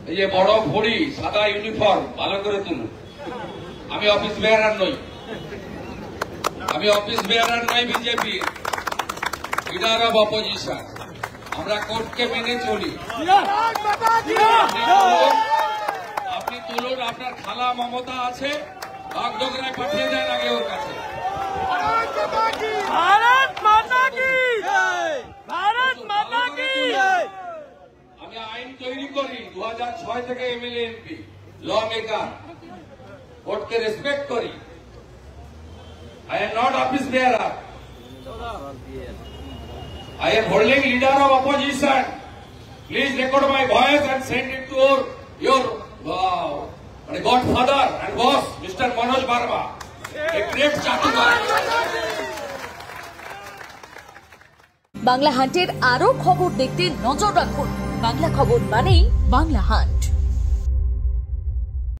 এই যে বড় ঘড়ি, সাদা ইউনিফর্ম ভালো করে তুলুন। আমি অফিস বেয়ারার নই, আমি অফিস বেয়ারার নই বিজেপি, লিডার অব অপোজিশন। আমরা কোর্টকে মেনে চলি। আপনি তুলুন, আপনার খালা মমতা আছে, বাগডোগরায় পাঠিয়ে দেন আগে ওর কাছে। ভারত মাতা কি জয়, ভারত মাতা কি জয়। আমি আইন তৈরি করি 2006 থেকে এমএলএ এমপি, ল মেকার, কোর্টকে রেসপেক্ট করি। I am not office bearer. I am holding leader of opposition. Please record my voice and send it to your godfather and boss, Mr. Manoj Barma, a great চাটুকার। বাংলা হান্টের আরো খবর দেখতে নজর রাখুন। বাংলা খবর মানেই বাংলা হান্ট।